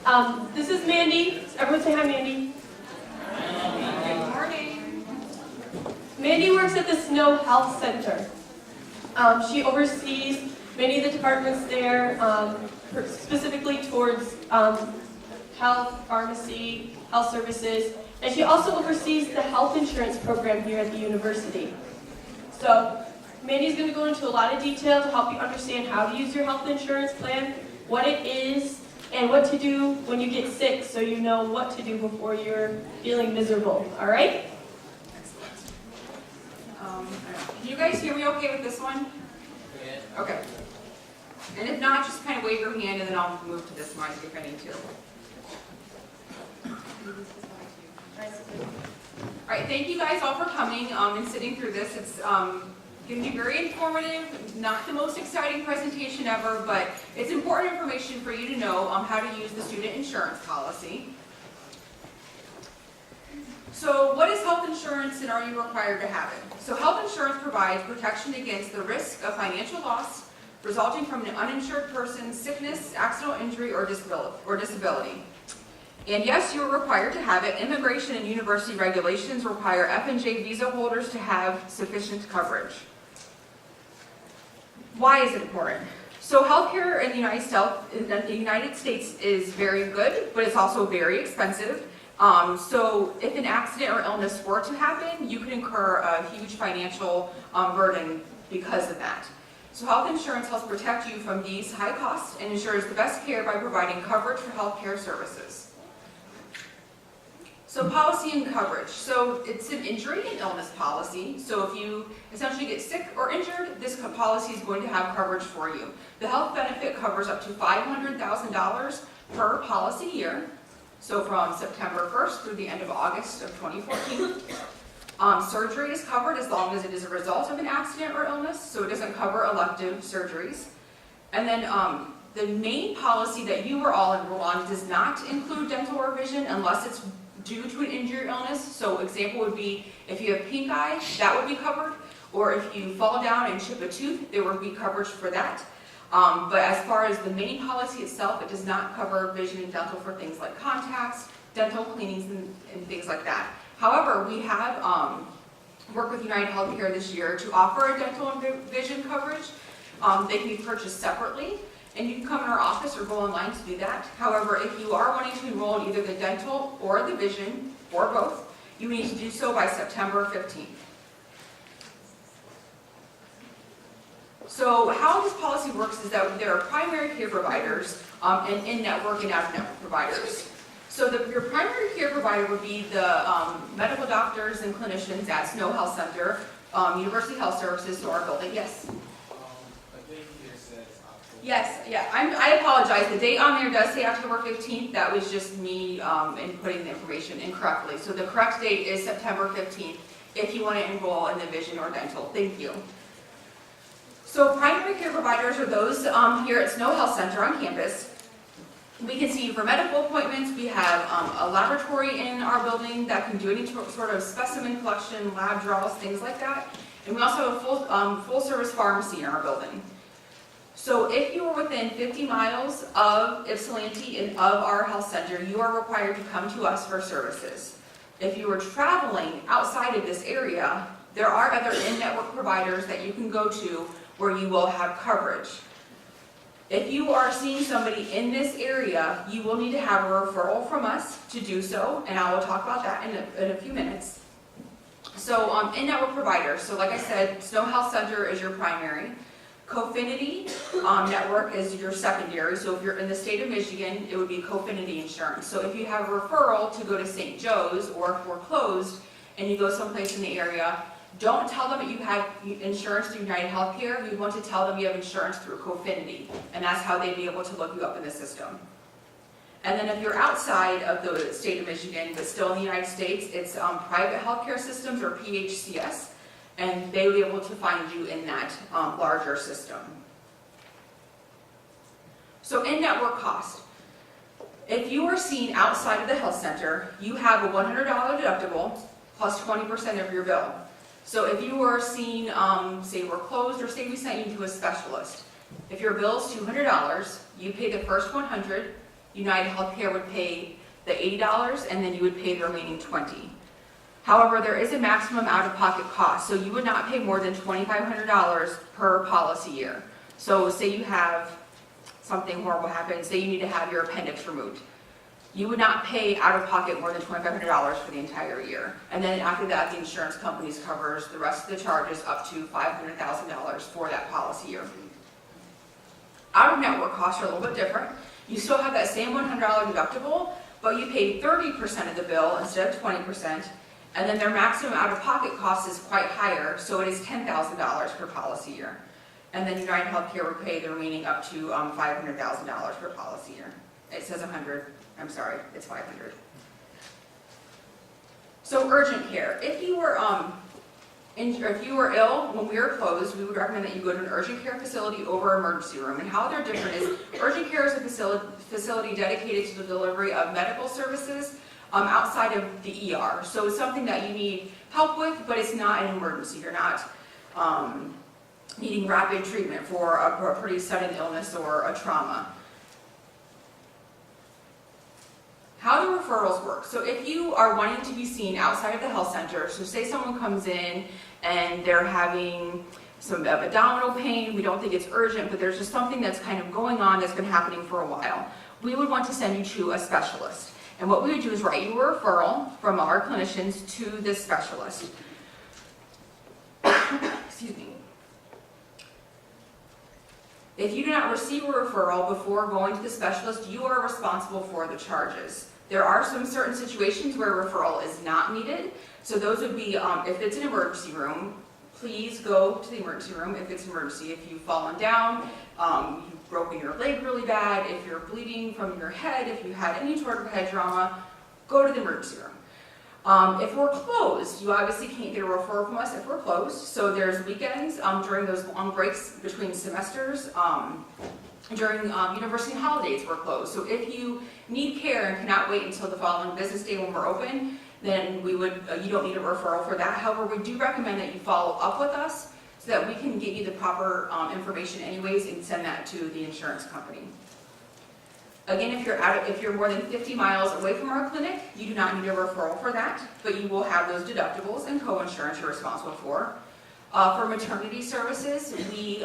This is Mandy. Everyone say hi, Mandy. Good morning. Mandy works at the Snow Health Center. She oversees many of the departments there, specifically towards health, pharmacy, health services, and she also oversees the health insurance program here at the university. So Mandy's going to go into a lot of detail to help you understand how to use your health insurance plan, what it is, and what to do when you get sick so you know what to do before you're feeling miserable. All right? Can you guys hear me okay with this one? Yeah. Okay. And if not, just kind of wave your hand and then I'll move to this mic if I need to. All right, thank you guys all for coming and sitting through this. It's going to be very informative, not the most exciting presentation ever, but it's important information for you to know how to use the student insurance policy. So what is health insurance and are you required to have it? So health insurance provides protection against the risk of financial loss resulting from an uninsured person's sickness, accidental injury, or disability. And yes, you're required to have it. Immigration and university regulations require F&J visa holders to have sufficient coverage. Why is it important? So healthcare in the United States is very good, but it's also very expensive. So if an accident or illness were to happen, you could incur a huge financial burden because of that. So health insurance helps protect you from these high costs and ensures the best care by providing coverage for healthcare services. So policy and coverage. So it's an injury and illness policy. So if you essentially get sick or injured, this policy is going to have coverage for you. The health benefit covers up to $500,000 per policy year. So from September 1st through the end of August of 2014. Surgery is covered as long as it is a result of an accident or illness, so it doesn't cover elective surgeries. And then the main policy that you were all enrolled on does not include dental or vision unless it's due to an injury or illness. So example would be if you have pink eye, that would be covered. Or if you fall down and chip a tooth, there would be coverage for that. But as far as the main policy itself, it does not cover vision and dental for things like contacts, dental cleanings, and things like that. However, we have worked with United Healthcare this year to offer a dental and vision coverage. They can be purchased separately, and you can come in our office or go online to do that. However, if you are wanting to enroll in either the dental or the vision, or both, you need to do so by September 15th. So how this policy works is that there are primary care providers and in-network and out-of-network providers. So your primary care provider would be the medical doctors and clinicians at Snow Health Center, University Health Services, so our building. Yes? Yes, yeah, I apologize. The date on there does say October 15th. That was just me inputting the information incorrectly. So the correct date is September 15th if you want to enroll in the vision or dental. Thank you. So primary care providers are those here at Snow Health Center on campus. We can see you for medical appointments. We have a laboratory in our building that can do any sort of specimen collection, lab draws, things like that. And we also have a full service pharmacy in our building. So if you are within 50 miles of Ypsilanti and of our health center, you are required to come to us for services. If you are traveling outside of this area, there are other in-network providers that you can go to where you will have coverage. If you are seeing somebody in this area, you will need to have a referral from us to do so, and I will talk about that in a few minutes. So in-network providers, so like I said, Snow Health Center is your primary. Cofinity network is your secondary, so if you're in the state of Michigan, it would be Cofinity insurance. So if you have a referral to go to St. Joe's, or if we're closed and you go someplace in the area, don't tell them that you have insurance through United Healthcare. You want to tell them you have insurance through Cofinity, and that's how they'd be able to look you up in the system. And then if you're outside of the state of Michigan, but still in the United States, it's private healthcare systems, or PHCS, and they will be able to find you in that larger system. So in-network cost. If you are seen outside of the health center, you have a $100 deductible plus 20% of your bill. So if you were seen, say we're closed, or say we sent you to a specialist, if your bill is $200, you pay the first $100, United Healthcare would pay the $80, and then you would pay the remaining $20. However, there is a maximum out-of-pocket cost, so you would not pay more than $2,500 per policy year. So say you have something horrible happen, say you need to have your appendix removed. You would not pay out-of-pocket more than $2,500 for the entire year. And then after that, the insurance companies covers the rest of the charges up to $500,000 for that policy year. Out-of-network costs are a little bit different. You still have that same $100 deductible, but you pay 30% of the bill instead of 20%. And then their maximum out-of-pocket cost is quite higher, so it is $10,000 per policy year. And then United Healthcare would pay the remaining up to $500,000 per policy year. It says 100. I'm sorry, it's 500. So urgent care. If you were ill when we were closed, we would recommend that you go to an urgent care facility over emergency room. And how they're different is urgent care is a facility dedicated to the delivery of medical services outside of the ER. So it's something that you need help with, but it's not an emergency. You're not needing rapid treatment for a pretty sudden illness or a trauma. How do referrals work? So if you are wanting to be seen outside of the health center, so say someone comes in and they're having some abdominal pain, we don't think it's urgent, but there's just something that's kind of going on that's been happening for a while, we would want to send you to a specialist. And what we would do is write you a referral from our clinicians to this specialist. Excuse me. If you do not receive a referral before going to the specialist, you are responsible for the charges. There are some certain situations where a referral is not needed. So those would be, if it's an emergency room, please go to the emergency room if it's an emergency. If you've fallen down, you've broken your leg really bad, if you're bleeding from your head, if you had any sort of head trauma, go to the emergency room. If we're closed, you obviously can't get a referral from us if we're closed. So there's weekends during those long breaks between semesters. During university holidays, we're closed. So if you need care and cannot wait until the following business day when we're open, then you don't need a referral for that. However, we do recommend that you follow up with us so that we can get you the proper information anyways and send that to the insurance company. Again, if you're more than 50 miles away from our clinic, you do not need a referral for that, but you will have those deductibles and co-insurance you're responsible for. For maternity services, we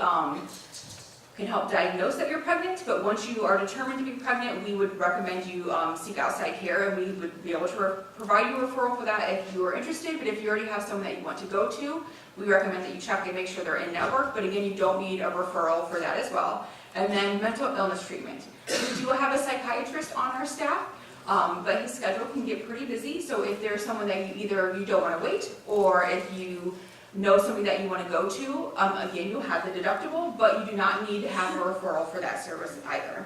can help diagnose that you're pregnant, but once you are determined to be pregnant, we would recommend you seek outside care, and we would be able to provide you a referral for that if you are interested. But if you already have someone that you want to go to, we recommend that you check and make sure they're in network. But again, you don't need a referral for that as well. And then mental illness treatment. We do have a psychiatrist on our staff, but his schedule can get pretty busy. So if there's someone that you don't want to wait, or if you know somebody that you want to go to, again, you'll have the deductible, but you do not need to have a referral for that service either.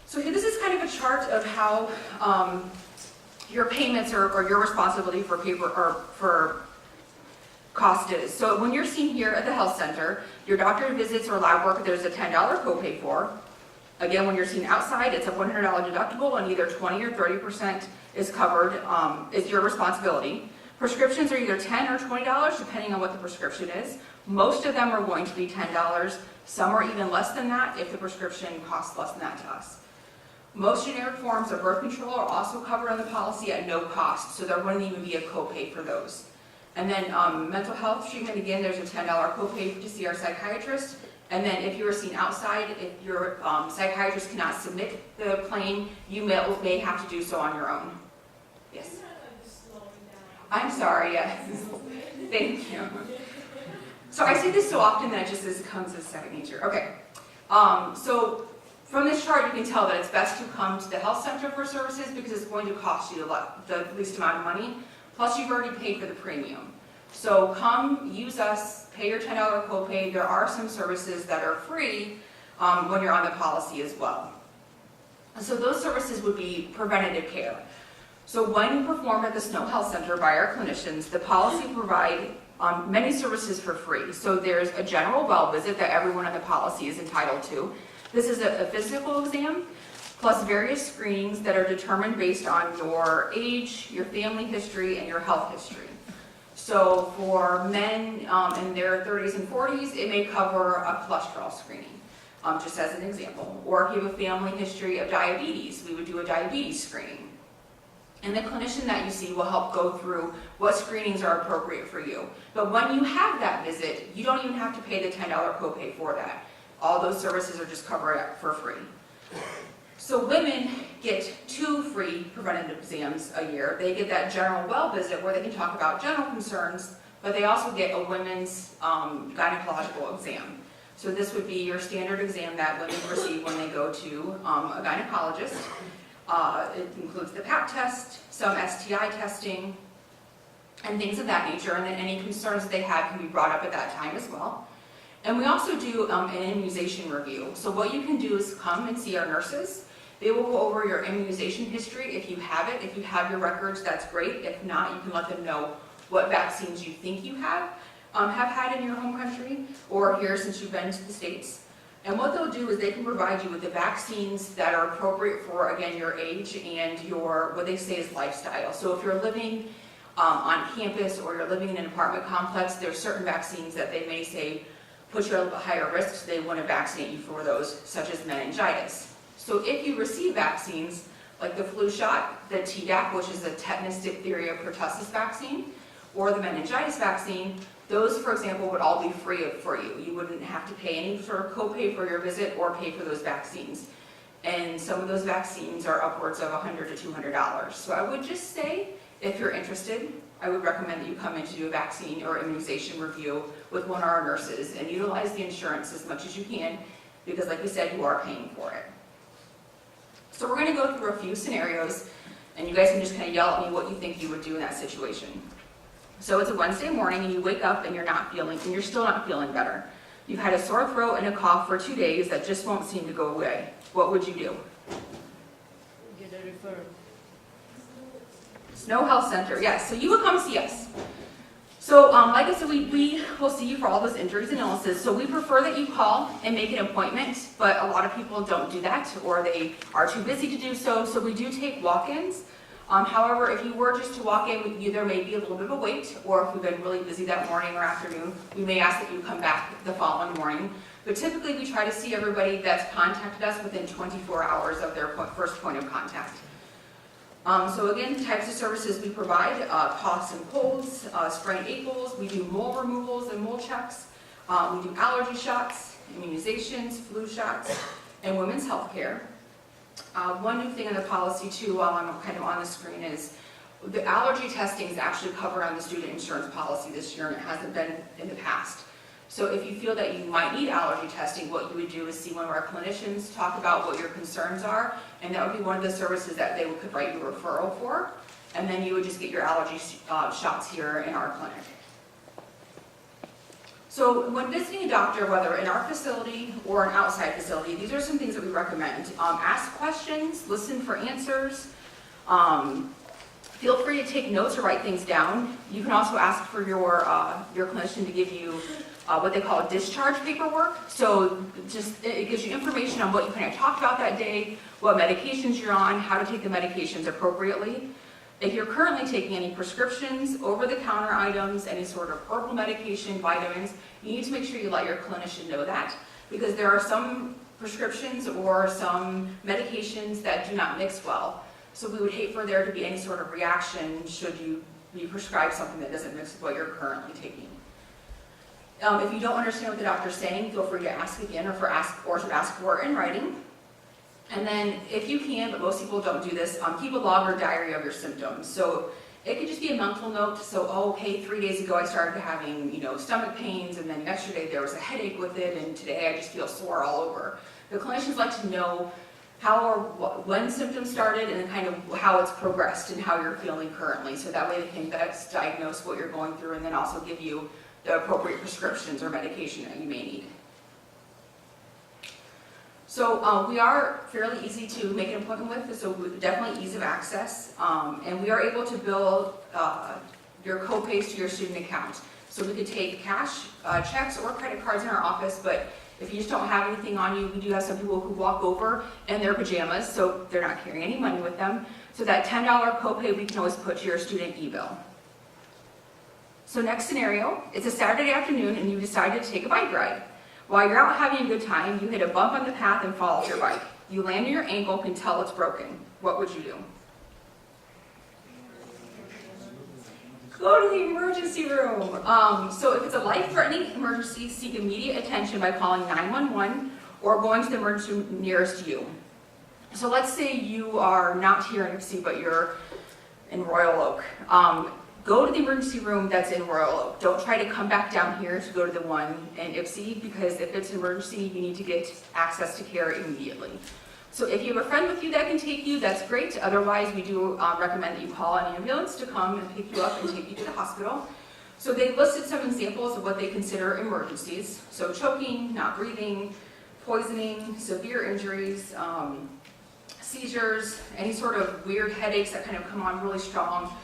So here, this is kind of a chart of how your payments or your responsibility for for cost is. So when you're seen here at the health center, your doctor visits or lab work, there's a $10 copay for. Again, when you're seen outside, it's a $100 deductible, and either 20 or 30% is covered, is your responsibility. Prescriptions are either $10 or $20, depending on what the prescription is. Most of them are going to be $10. Some are even less than that if the prescription costs less than that to us. Most generic forms of birth control are also covered on the policy at no cost, so there wouldn't even be a copay for those. And then mental health treatment, again, there's a $10 copay to see our psychiatrist. And then if you are seen outside, if your psychiatrist cannot submit the claim, you may have to do so on your own. Yes? I'm sorry, yes. Thank you. So I say this so often that it just comes as second nature. Okay. So from this chart, you can tell that it's best to come to the health center for services because it's going to cost you the least amount of money. Plus, you've already paid for the premium. So come, use us, pay your $10 copay. There are some services that are free when you're on the policy as well. So those services would be preventative care. So when performed at the Snow Health Center by our clinicians, the policy provides many services for free. So there's a general well visit that everyone on the policy is entitled to. This is a physical exam, plus various screenings that are determined based on your age, your family history, and your health history. So for men in their 30s and 40s, it may cover a cholesterol screening. just as an example. Or if you have a family history of diabetes, we would do a diabetes screening. And the clinician that you see will help go through what screenings are appropriate for you. But when you have that visit, you don't even have to pay the $10 copay for that. All those services are just covered for free. So women get 2 free preventative exams a year. They get that general well visit where they can talk about general concerns, but they also get a women's gynecological exam. So this would be your standard exam that women receive when they go to a gynecologist. It includes the Pap test, some STI testing, and things of that nature, and then any concerns that they have can be brought up at that time as well. And we also do an immunization review. So what you can do is come and see our nurses. They will go over your immunization history if you have it. If you have your records, that's great. If not, you can let them know what vaccines you think you have had in your home country or here since you've been to the States. And what they'll do is they can provide you with the vaccines that are appropriate for, again, your age and your, what they say is lifestyle. So if you're living on campus or you're living in an apartment complex, there's certain vaccines that they may say put you at a higher risk, so they want to vaccinate you for those, such as meningitis. So if you receive vaccines like the flu shot, the Tdap, which is a tetanus, diphtheria, pertussis vaccine, or the meningitis vaccine, those, for example, would all be free for you. You wouldn't have to pay any sort of copay for your visit or pay for those vaccines. And some of those vaccines are upwards of $100 to $200. So I would just say, if you're interested, I would recommend that you come in to do a vaccine or immunization review with one of our nurses and utilize the insurance as much as you can, because like we said, you are paying for it. So we're going to go through a few scenarios, and you guys can just kind of yell at me what you think you would do in that situation. So it's a Wednesday morning, and you wake up and you're still not feeling better. You've had a sore throat and a cough for 2 days that just won't seem to go away. What would you do? Get a referral. Snow Health Center, yes. So you would come see us. So like I said, we will see you for all those injuries and illnesses. So we prefer that you call and make an appointment, but a lot of people don't do that, or they are too busy to do so. So we do take walk-ins. However, if you were just to walk in, there may be a little bit of a wait, or if we've been really busy that morning or afternoon, we may ask that you come back the following morning. But typically we try to see everybody that's contacted us within 24 hours of their first point of contact. So again, types of services we provide, coughs and colds, sprained ankles, we do mole removals and mole checks, we do allergy shots, immunizations, flu shots, and women's health care. One new thing in the policy too, while I'm kind of on the screen, is the allergy testing is actually covered on the student insurance policy this year, and it hasn't been in the past. So if you feel that you might need allergy testing, what you would do is see one of our clinicians, talk about what your concerns are, and that would be one of the services that they could write you a referral for, and then you would just get your allergy shots here in our clinic. So when visiting a doctor, whether in our facility or an outside facility, these are some things that we recommend. Ask questions, listen for answers. Feel free to take notes or write things down. You can also ask for your clinician to give you what they call discharge paperwork. So it gives you information on what you kind of talked about that day, what medications you're on, how to take the medications appropriately. If you're currently taking any prescriptions, over-the-counter items, any sort of herbal medication, vitamins, you need to make sure you let your clinician know that, because there are some prescriptions or some medications that do not mix well. So we would hate for there to be any sort of reaction should you be prescribed something that doesn't mix with what you're currently taking. If you don't understand what the doctor's saying, feel free to ask again or to ask for it in writing. And then if you can, but most people don't do this, keep a log or diary of your symptoms. So it could just be a mental note. So, okay, 3 days ago I started having, stomach pains, and then yesterday there was a headache with it, and today I just feel sore all over. The clinicians like to know when symptoms started and kind of how it's progressed and how you're feeling currently. So that way they can best diagnose what you're going through and then also give you the appropriate prescriptions or medication that you may need. So we are fairly easy to make an appointment with, so definitely ease of access, and we are able to bill your co-pays to your student account. So we could take cash, checks, or credit cards in our office, but if you just don't have anything on you, we do have some people who walk over in their pajamas, so they're not carrying any money with them. So that $10 copay we can always put to your student e-bill. So next scenario, it's a Saturday afternoon and you decided to take a bike ride. While you're out having a good time, you hit a bump on the path and fall off your bike. You land on your ankle, can tell it's broken. What would you do? Go to the emergency room. So if it's a life-threatening emergency, seek immediate attention by calling 911 or going to the emergency room nearest you. So let's say you are not here in Ipsy, but you're in Royal Oak. Go to the emergency room that's in Royal Oak. Don't try to come back down here to go to the one in Ipsy, because if it's an emergency, you need to get access to care immediately. So if you have a friend with you that can take you, that's great. Otherwise, we do recommend that you call an ambulance to come and pick you up and take you to the hospital. So they listed some examples of what they consider emergencies. So choking, not breathing, poisoning, severe injuries, seizures, any sort of weird headaches that kind of come on really strong,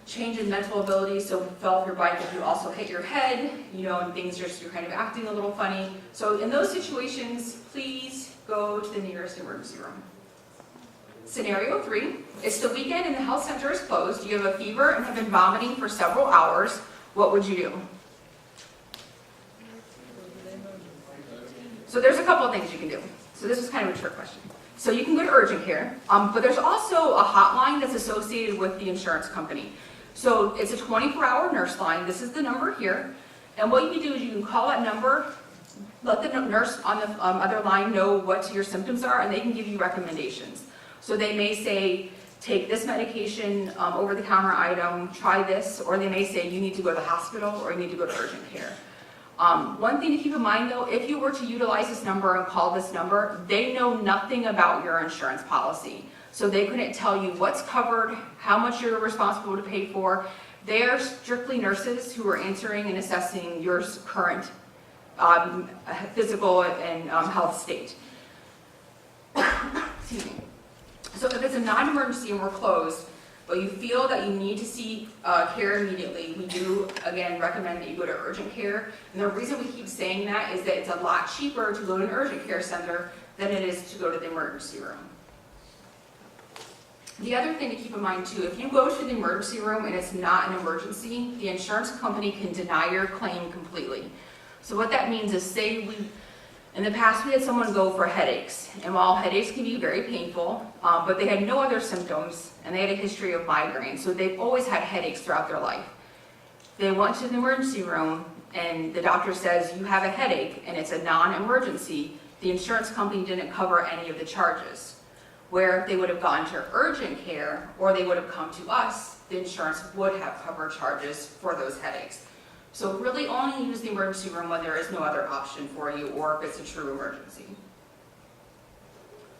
change in mental ability, so if you fell off your bike, if you also hit your head, and things you're kind of acting a little funny. So in those situations, please go to the nearest emergency room. Scenario 3, it's the weekend and the health center is closed. You have a fever and have been vomiting for several hours. What would you do? So there's a couple of things you can do. So this is kind of a trick question. So you can go to urgent care, but there's also a hotline that's associated with the insurance company. So it's a 24-hour nurse line. This is the number here. And what you can do is you can call that number, let the nurse on the other line know what your symptoms are, and they can give you recommendations. So they may say, take this medication, over-the-counter item, try this, or they may say you need to go to the hospital or you need to go to urgent care. One thing to keep in mind though, if you were to utilize this number and call this number, they know nothing about your insurance policy. So they couldn't tell you what's covered, how much you're responsible to pay for. They are strictly nurses who are answering and assessing your current physical and health state. Excuse me. So if it's a non-emergency and we're closed, but you feel that you need to seek care immediately, we do, again, recommend that you go to urgent care. And the reason we keep saying that is that it's a lot cheaper to go to an urgent care center than it is to go to the emergency room. The other thing to keep in mind too, if you go to the emergency room and it's not an emergency, the insurance company can deny your claim completely. So what that means is, say in the past we had someone go for headaches, and while headaches can be very painful, but they had no other symptoms and they had a history of migraine, so they've always had headaches throughout their life. They went to the emergency room and the doctor says you have a headache and it's a non-emergency. The insurance company didn't cover any of the charges. Where if they would have gone to urgent care or they would have come to us, the insurance would have covered charges for those headaches. So really only use the emergency room when there is no other option for you or if it's a true emergency.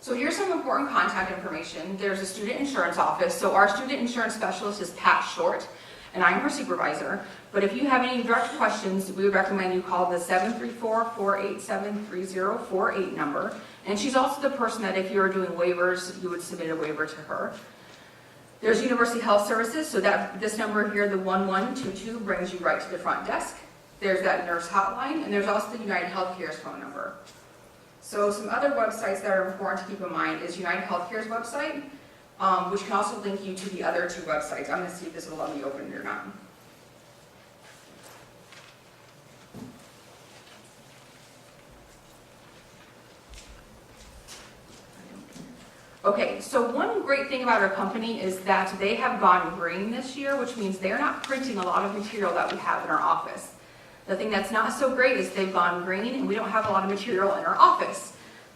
So here's some important contact information. There's a student insurance office. So our student insurance specialist is Pat Short, and I'm her supervisor. But if you have any direct questions, we would recommend you call the 734-487-3048 number. And she's also the person that if you were doing waivers, you would submit a waiver to her. There's University Health Services, so that this number here, the 1122, brings you right to the front desk. There's that nurse hotline, and there's also the United Healthcare's phone number. So some other websites that are important to keep in mind is United Healthcare's website, which can also link you to the other two websites. I'm going to see if this will let me open it or not. Okay, so one great thing about our company is that they have gone green this year, which means they're not printing a lot of material that we have in our office. The thing that's not so great is they've gone green and we don't have a lot of material in our office.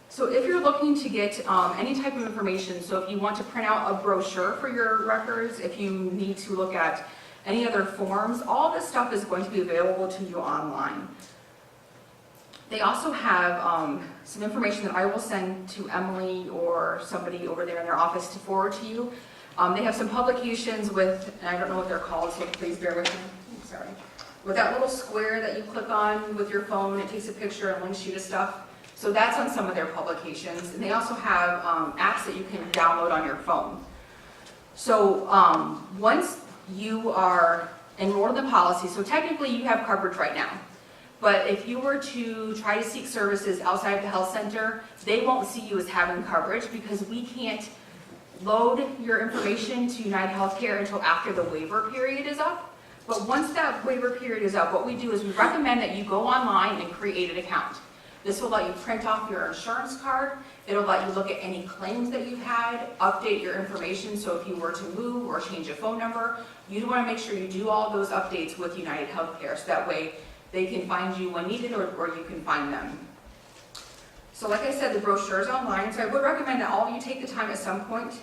So if you're looking to get any type of information, so if you want to print out a brochure for your records, if you need to look at any other forms, all this stuff is going to be available to you online. They also have some information that I will send to Emily or somebody over there in their office to forward to you. They have some publications with, and I don't know what they're called, so please bear with me. I'm sorry. With that little square that you click on with your phone, it takes a picture and links you to stuff. So that's on some of their publications. And they also have apps that you can download on your phone. So once you are enrolled in the policy, so technically you have coverage right now. But if you were to try to seek services outside of the health center, they won't see you as having coverage because we can't load your information to United Healthcare until after the waiver period is up. But once that waiver period is up, what we do is we recommend that you go online and create an account. This will let you print off your insurance card. It'll let you look at any claims that you've had, update your information. So if you were to move or change a phone number, you want to make sure you do all those updates with United Healthcare. So that way they can find you when needed or you can find them. So like I said, the brochure is online. So I would recommend that all of you take the time at some point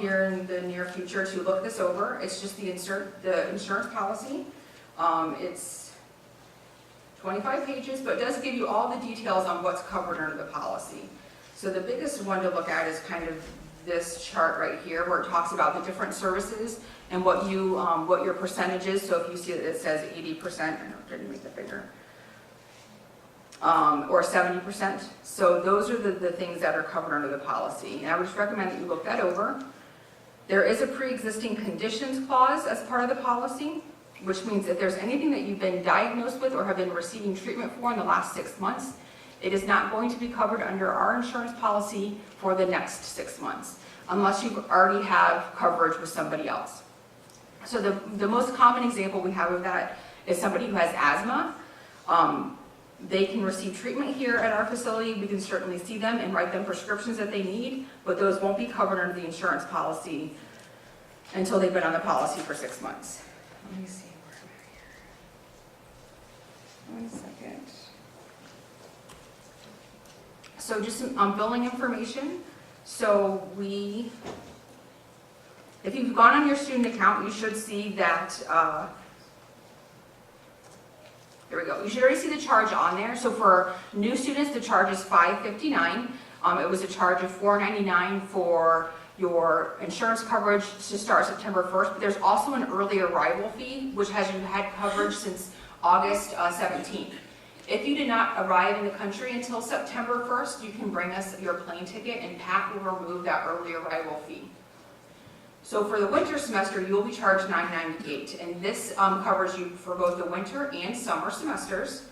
here in the near future to look this over. It's just the insurance policy. It's 25 pages, but it does give you all the details on what's covered under the policy. So the biggest one to look at is kind of this chart right here, where it talks about the different services and what your percentage is. So if you see that it says 80%, I didn't make that bigger, or 70%. So those are the things that are covered under the policy. And I would just recommend that you look that over. There is a pre-existing conditions clause as part of the policy, which means if there's anything that you've been diagnosed with or have been receiving treatment for in the last 6 months, it is not going to be covered under our insurance policy for the next 6 months, unless you already have coverage with somebody else. So the most common example we have of that is somebody who has asthma. They can receive treatment here at our facility. We can certainly see them and write them prescriptions that they need, but those won't be covered under the insurance policy until they've been on the policy for 6 months. Let me see where I'm at here. 1 second. So just some billing information. So if you've gone on your student account, you should see that, there we go. You should already see the charge on there. So for new students, the charge is $559. It was a charge of $499 for your insurance coverage to start September 1st. But there's also an early arrival fee, which has you had coverage since August 17th. If you did not arrive in the country until September 1st, you can bring us your plane ticket and Pat will remove that early arrival fee. So for the winter semester, you will be charged $998, and this covers you for both the winter and summer semesters.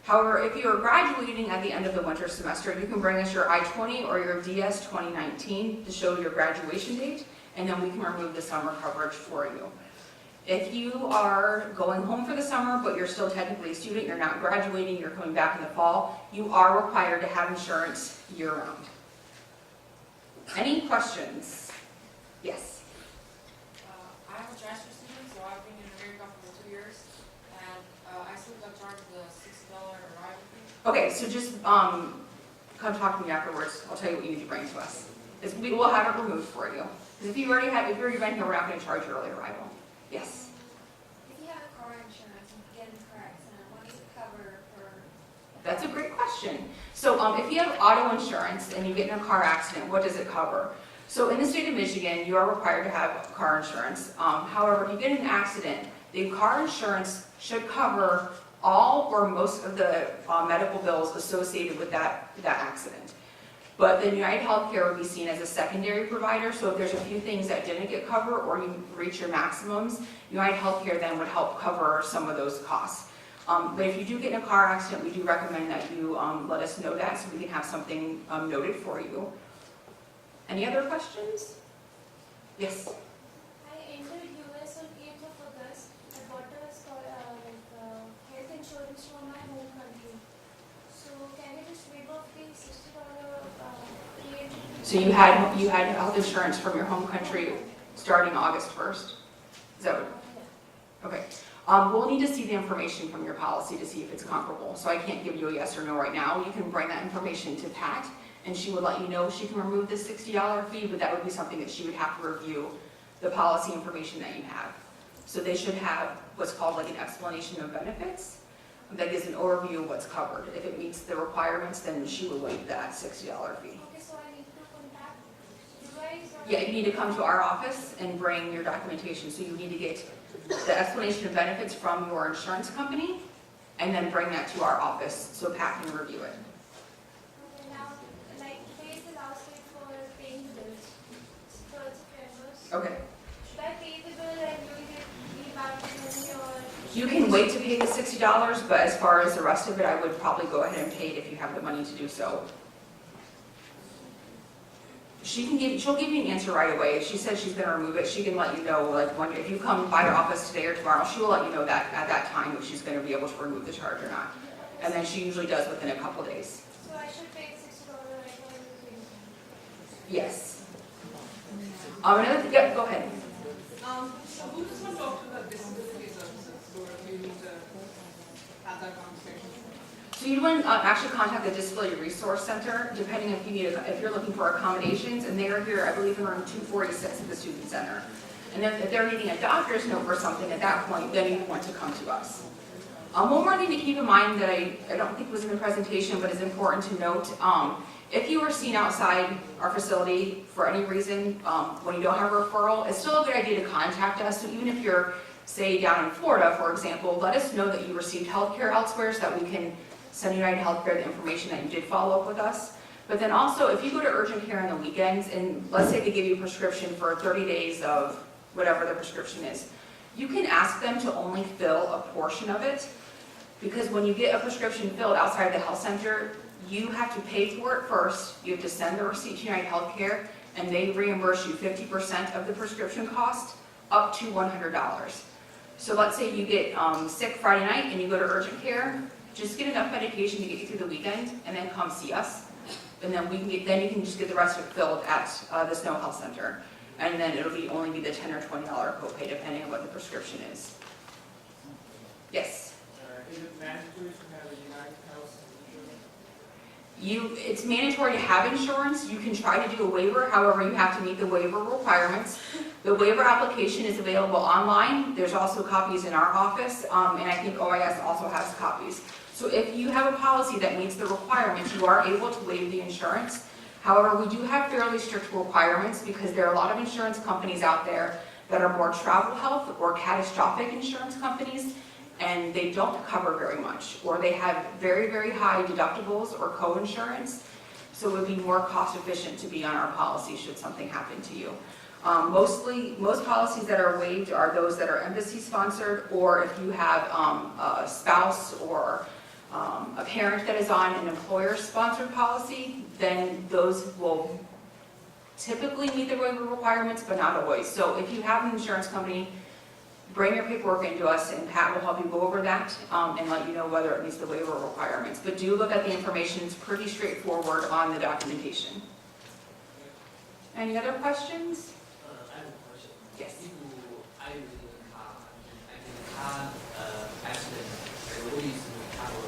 However, if you are graduating at the end of the winter semester, you can bring us your I-20 or your DS 2019 to show your graduation date, and then we can remove the summer coverage for you. If you are going home for the summer, but you're still technically a student, you're not graduating, you're coming back in the fall, you are required to have insurance year-round. Any questions? Yes. I'm a transfer student, so I've been in America for 2 years, and I still got charged the $60 arrival fee. Okay, so just come talk to me afterwards. I'll tell you what you need to bring to us. We will have it removed for you. Because if you've already been here, we're not going to charge you early arrival. Yes. If you have a car insurance and you get in a car accident, what is it cover for? That's a great question. So if you have auto insurance and you get in a car accident, what does it cover? So in the state of Michigan, you are required to have car insurance. However, if you get in an accident, the car insurance should cover all or most of the medical bills associated with that accident. But then United Healthcare would be seen as a secondary provider, so if there's a few things that didn't get covered or you reach your maximums, United Healthcare then would help cover some of those costs. But if you do get in a car accident, we do recommend that you let us know that so we can have something noted for you. Any other questions? Yes? I entered US on 8th of August. I got a health insurance from my home country. So can you just waive off the $60 created? So you had health insurance from your home country starting August 1st? Is that what? Okay. We'll need to see the information from your policy to see if it's comparable. So I can't give you a yes or no right now. You can bring that information to Pat, and she would let you know if she can remove the $60 fee, but that would be something that she would have to review the policy information that you have. So they should have what's called like an explanation of benefits that gives an overview of what's covered. If it meets the requirements, then she will waive that $60 fee. Okay, so I need to contact you guys? Or Yeah, you need to come to our office and bring your documentation. So you need to get the explanation of benefits from your insurance company and then bring that to our office so Pat can review it. Okay, now, like, today is the last date for paying the bills. So it's February. Okay. Should I pay the bill and you will get me back the money or? You can wait to pay the $60, but as far as the rest of it, I would probably go ahead and pay it if you have the money to do so. she'll give you an answer right away. If she says she's gonna remove it, she can let you know, like, if you come by her office today or tomorrow, she will let you know that at that time if she's gonna be able to remove the charge or not. And then she usually does within a couple days. So I should pay $60 right now in the payment. Yes. Another thing, yeah, go ahead. So who does one talk to the disability services, or do you need to have that conversation? So you want to actually contact the Disability Resource Center, depending if you need, if you're looking for accommodations, and they are here, I believe, in room 246 at the Student Center. And then if they're needing a doctor's note or something at that point, then you want to come to us. One more thing to keep in mind that I don't think was in the presentation, but is important to note, if you are seen outside our facility for any reason, when you don't have a referral, it's still a good idea to contact us. So even if you're, say, down in Florida, for example, let us know that you received health care elsewhere so that we can send United Healthcare the information that you did follow up with us. But then also, if you go to urgent care on the weekends, and let's say they give you a prescription for 30 days of whatever the prescription is, you can ask them to only fill a portion of it, because when you get a prescription filled outside the health center, you have to pay for it first, you have to send the receipt to United Healthcare, and they reimburse you 50% of the prescription cost, up to $100. So let's say you get sick Friday night and you go to urgent care, just get enough medication to get you through the weekend, and then come see us. And then then you can just get the rest of it filled at the Snow Health Center. And then it'll only be the $10 or $20 copay, depending on what the prescription is. Yes? Is it mandatory to have a United Health insurance? It's mandatory to have insurance. You can try to do a waiver, however, you have to meet the waiver requirements. The waiver application is available online. There's also copies in our office, and I think OIS also has copies. So if you have a policy that meets the requirements, you are able to waive the insurance. However, we do have fairly strict requirements because there are a lot of insurance companies out there that are more travel health or catastrophic insurance companies, and they don't cover very much, or they have very, very high deductibles or co-insurance. So it would be more cost efficient to be on our policy should something happen to you. Most policies that are waived are those that are embassy sponsored, or if you have a spouse or a parent that is on an employer-sponsored policy, then those will typically meet the waiver requirements, but not always. So if you have an insurance company, bring your paperwork into us, and Pat will help you go over that and let you know whether it meets the waiver requirements. But do look at the information. It's pretty straightforward on the documentation. Any other questions? I have a question. Yes. If I was in the car, like in a car accident, what is the cover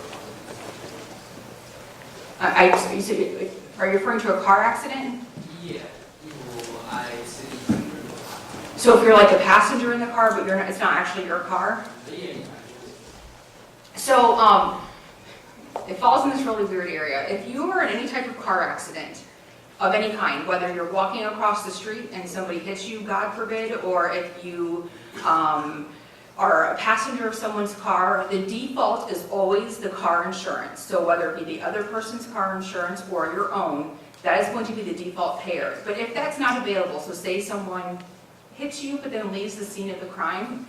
You said, are you referring to a car accident? Yeah. If I sit in the car. So if you're like a passenger in the car, but it's not actually your car? Yeah. So it falls in this really weird area. If you are in any type of car accident of any kind, whether you're walking across the street and somebody hits you, God forbid, or if you are a passenger of someone's car, the default is always the car insurance. So whether it be the other person's car insurance or your own, that is going to be the default payer. But if that's not available, so say someone hits you but then leaves the scene of the crime,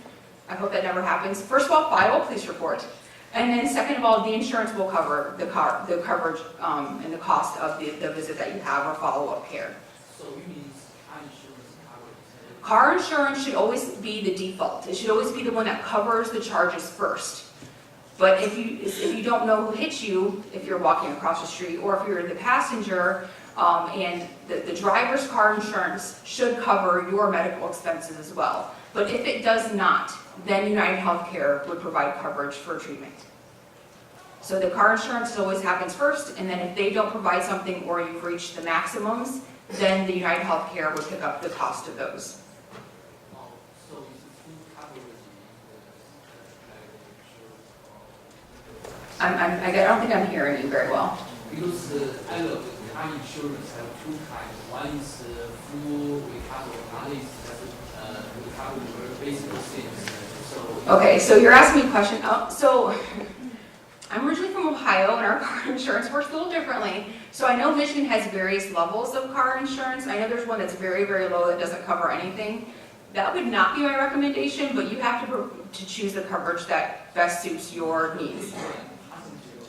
I hope that never happens. First of all, file a police report. And then second of all, the insurance will cover the coverage and the cost of the visit that you have or follow-up care. So you mean car insurance coverage? Car insurance should always be the default. It should always be the one that covers the charges first. But if you don't know who hit you, if you're walking across the street, or if you're the passenger, and the driver's car insurance should cover your medical expenses as well. But if it does not, then United Healthcare would provide coverage for treatment. So the car insurance always happens first, and then if they don't provide something or you've reached the maximums, then the United Healthcare would pick up the cost of those. Oh, so it's full coverage. I don't think I'm hearing you very well. Because I love the car insurance have two kinds. One is full recovery, another is recovery for basic things. So Okay, so you're asking me a question. So I'm originally from Ohio, and our car insurance works a little differently. So I know Michigan has various levels of car insurance. I know there's one that's very, very low that doesn't cover anything. That would not be my recommendation, but you have to choose the coverage that best suits your needs. passenger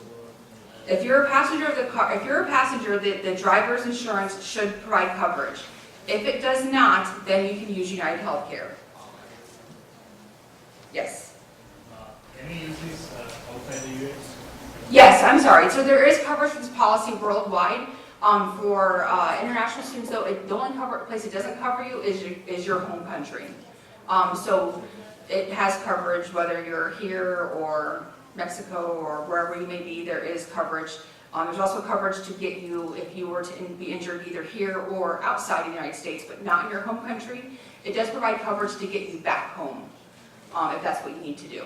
or If you're a passenger of the car, if you're a passenger, the driver's insurance should provide coverage. If it does not, then you can use United Healthcare. Yes. Can we use this outside the US? Yes, I'm sorry. So there is coverage for this policy worldwide. For international students, though, the only place it doesn't cover you is your home country. So it has coverage whether you're here or Mexico or wherever you may be. There is coverage. There's also coverage to get you if you were to be injured either here or outside the United States, but not in your home country. It does provide coverage to get you back home if that's what you need to do.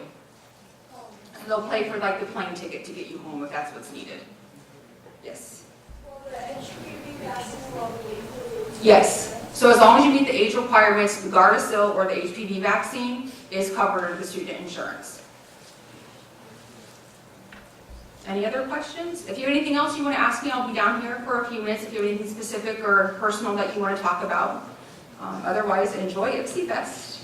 So they'll pay for like the plane ticket to get you home if that's what's needed. Yes. Yes. So as long as you meet the age requirements, the Gardasil or the HPV vaccine is covered under the student insurance. Any other questions? If you have anything else you want to ask me, I'll be down here for a few minutes if you have anything specific or personal that you want to talk about. Otherwise, enjoy IPSY Fest.